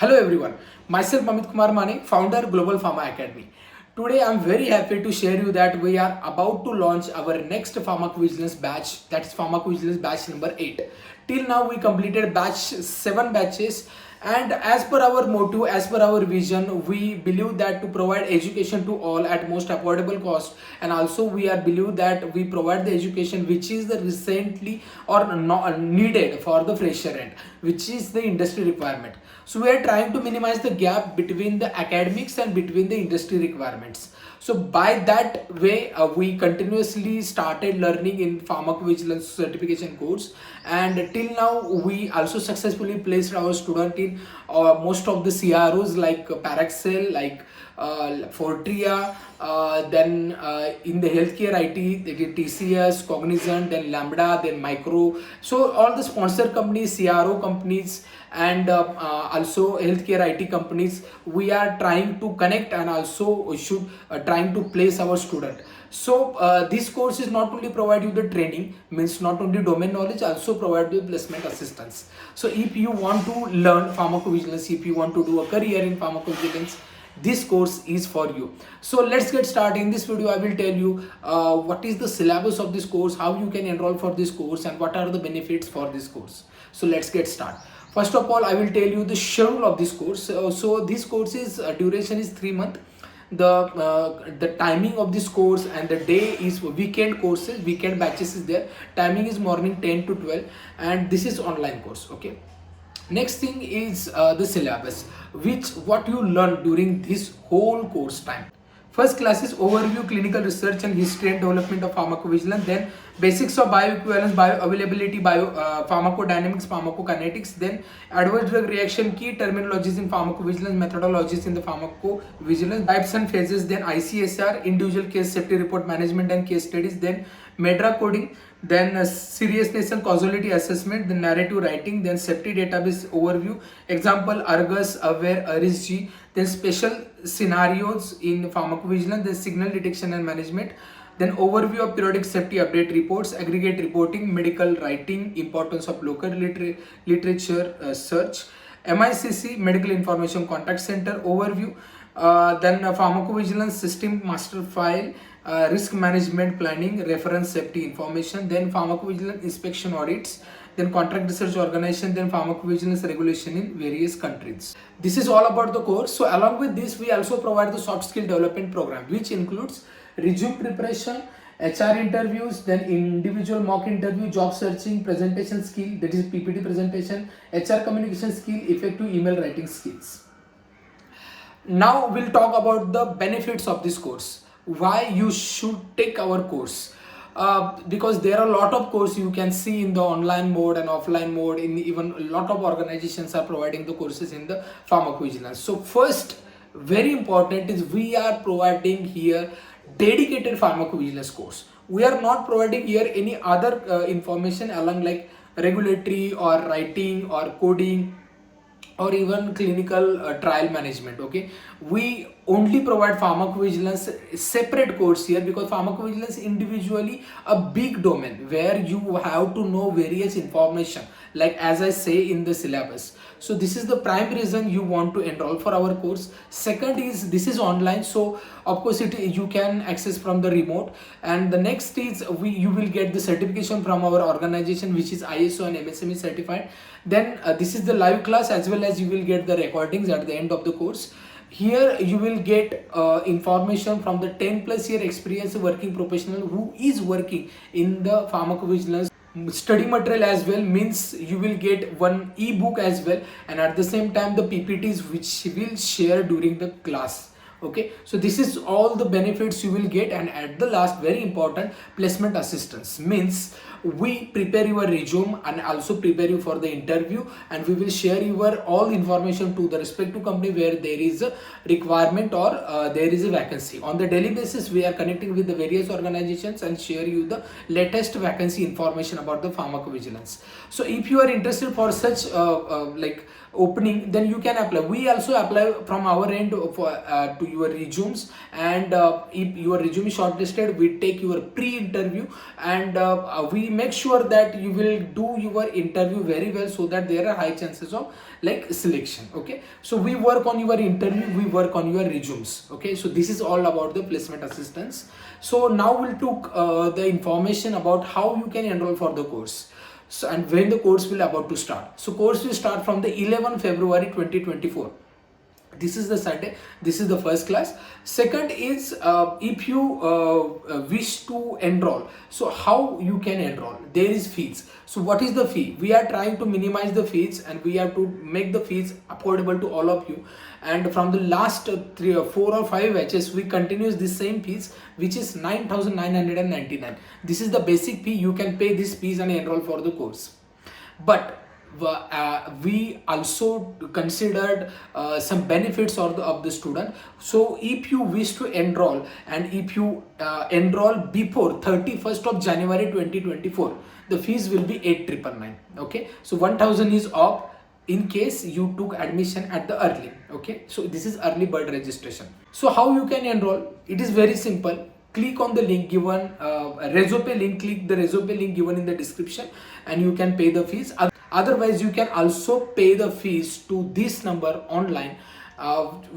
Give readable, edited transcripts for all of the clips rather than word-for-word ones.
Hello everyone, myself Amit Kumar Mane, founder Global Pharma Academy. Today I'm very happy to share you that we are about to launch our next pharmacovigilance batch, that's pharmacovigilance batch number 8. Till now we completed batch 7 batches, and as per our motto, as per our vision, we believe that to provide education to all at most affordable cost, and also we are believe that we provide the education which is the recently or not needed for the fresher end, which is the industry requirement. So we are trying to minimize the gap between the academics and between the industry requirements. So by that way, we continuously started learning in pharmacovigilance certification course, and till now we also successfully placed our student in most of the CROs like Paraxel, like Fortria, then in the healthcare IT, they get TCS, Cognizant, then Lambda, then Micro. So all the sponsor companies, CRO companies, and also healthcare IT companies, we are trying to connect and also should trying to place our student. So this course is not only provide you the training, means not only domain knowledge, also provide you placement assistance. So if you want to learn pharmacovigilance, if you want to do a career in pharmacovigilance, this course is for you. So let's get started. In this video I will tell you what is the syllabus of this course, how you can enroll for this course, and what are the benefits for this course. So let's get started. First of all, I will tell you the schedule of this course. So this course is duration is 3 months. The timing of this course and the day is weekend courses, weekend batches is there. Timing is morning 10 to 12, and this is online course. Okay, next thing is the syllabus, which what you learn during this whole course time. First class is overview, clinical research and history and development of pharmacovigilance. Then basics of bioequivalence, bioavailability, pharmacodynamics, pharmacokinetics. Then adverse drug reaction, key terminologies in pharmacovigilance, methodologies in the pharmacovigilance, types and phases. Then ICSR, individual case safety report management and case studies. Then MEDRA coding, then seriousness and causality assessment, then narrative writing, then safety database overview, example Argus, Aware, ARIS-G, then special scenarios in pharmacovigilance, then signal detection and management, then overview of periodic safety update reports, aggregate reporting, medical writing, importance of local literature search, MICC, medical information contact center overview, then pharmacovigilance system master file, risk management planning, reference safety information, then pharmacovigilance inspection audits, then contract research organization, then pharmacovigilance regulation in various countries. This is all about the course. So along with this, we also provide the soft skill development program, which includes resume preparation, HR interviews, then individual mock interview, job searching, presentation skill, that is PPT presentation, HR communication skill, effective email writing skills. Now we'll talk about the benefits of this course, why you should take our course. Because there are a lot of courses you can see in the online mode and offline mode, in even a lot of organizations are providing the courses in the pharmacovigilance. So first, very important is we are providing here dedicated pharmacovigilance course. We are not providing here any other information along like regulatory or writing or coding or even clinical trial management. Okay, we only provide pharmacovigilance separate course here, because pharmacovigilance individually a big domain where you have to know various information, like as I say in the syllabus. So this is the prime reason you want to enroll for our course. Second is this is online, so of course you can access from the remote. And the next is you will get the certification from our organization, which is ISO and MSME certified. Then this is the live class, as well as you will get the recordings at the end of the course. Here you will get information from the 10 plus year experience working professional who is working in the pharmacovigilance. Study material as well, means you will get one ebook as well, and at the same time the PPTs which will share during the class. Okay, so this is all the benefits you will get. And at the last, very important, placement assistance, means we prepare your resume and also prepare you for the interview, and we will share your all information to the respective company where there is a requirement or there is a vacancy. On the daily basis, we are connecting with the various organizations and share you the latest vacancy information about the pharmacovigilance. So if you are interested for such like opening, then you can apply. We also apply from our end for to your resumes, and if your resume is shortlisted, we take your pre-interview, and we make sure that you will do your interview very well, so that there are high chances of like selection. Okay, so we work on your interview, we work on your resumes. Okay, so this is all about the placement assistance. So now we'll took the information about how you can enroll for the course. So, and when the course will about to start. So course will start from the 11th February 2024. This is the Sunday. This is the first class. Second is if you wish to enroll, so how you can enroll? There is fees. So what is the fee? We are trying to minimize the fees, and we have to make the fees affordable to all of you. And from the last 3 or 4 or 5 batches, we continues the same fees, which is 9,999. This is the basic fee. You can pay this fees and enroll for the course. But we also considered some benefits of the student. So if you wish to enroll, and if you enroll before 31st of January 2024, the fees will be 8,999. Okay, so 1,000 is off in case you took admission at the early. Okay, so this is early bird registration. So how you can enroll? It is very simple. Click on the link given, Resume link. Click the Resume link given in the description, and you can pay the fees. Otherwise, you can also pay the fees to this number online,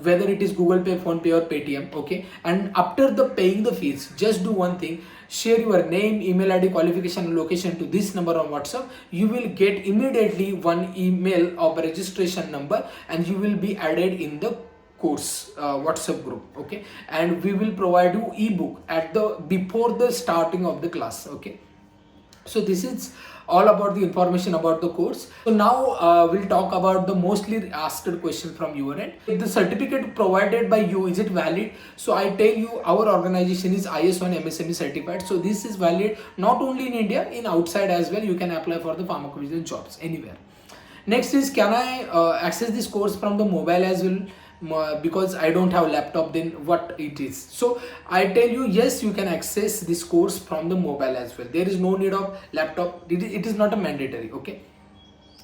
whether it is Google Pay, Phone Pay, or Paytm. Okay, and after the paying the fees, just do one thing: share your name, email ID, qualification, and location to this number on WhatsApp. You will get immediately one email of a registration number, and you will be added in the course WhatsApp group. Okay, and we will provide you ebook at the before the starting of the class. Okay, so this is all about the information about the course. So now we'll talk about the mostly asked question from your end. The certificate provided by you, is it valid? So I tell you, our organization is IS1 MSME certified. So this is valid not only in India, in outside as well. You can apply for the pharmacovigilance jobs anywhere. Next is, can I access this course from the mobile as well? Because I don't have laptop, then what it is? So I tell you, yes, you can access this course from the mobile as well. There is no need of laptop. It is not a mandatory. Okay,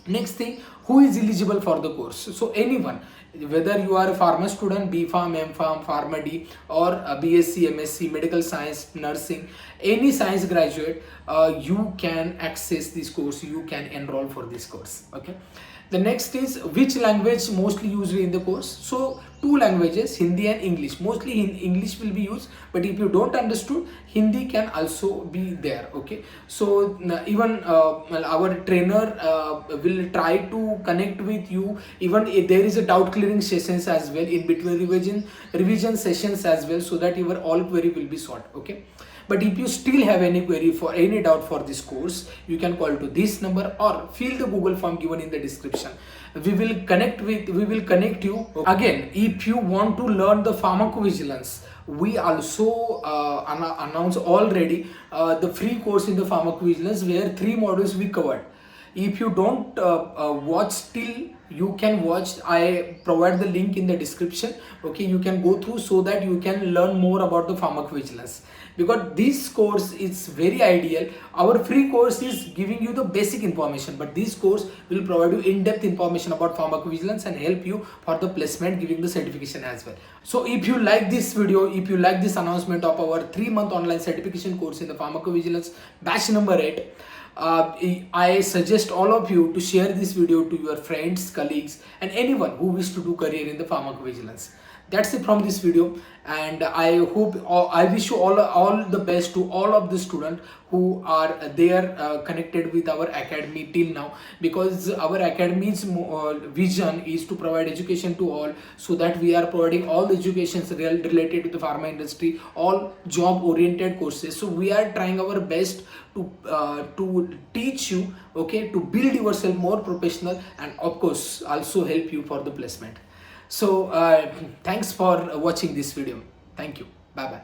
next thing, who is eligible for the course? So anyone, whether you are a pharma student, B Pharm, M Pharm, Pharma D, or a BSc, MSc, medical science, nursing, any science graduate, you can access this course. You can enroll for this course. Okay, the next is, which language mostly used in the course? So 2 languages, Hindi and English. Mostly in English will be used, but if you don't understood, Hindi can also be there. Okay, so even our trainer will try to connect with you. Even if there is a doubt clearing sessions as well in between revision sessions as well, so that your all query will be solved. Okay, but if you still have any query for any doubt for this course, you can call to this number or fill the Google form given in the description. We will connect you. Again, if you want to learn the pharmacovigilance, we also announce already the free course in the pharmacovigilance, where 3 modules we covered. If you don't watch till, you can watch. I provide the link in the description. Okay, you can go through so that you can learn more about the pharmacovigilance, because this course is very ideal. Our free course is giving you the basic information, but this course will provide you in-depth information about pharmacovigilance and help you for the placement, giving the certification as well. So if you like this video, if you like this announcement of our 3-month online certification course in the pharmacovigilance batch number 8, I suggest all of you to share this video to your friends, colleagues, and anyone who wish to do career in the pharmacovigilance. That's it from this video, and I wish you all the best to all of the students who are there connected with our academy till now, because our academy's vision is to provide education to all, so that we are providing all the educations related to the pharma industry, all job oriented courses. So we are trying our best to teach you, okay, to build yourself more professional, and of course also help you for the placement. So thanks for watching this video. Thank you. Bye bye.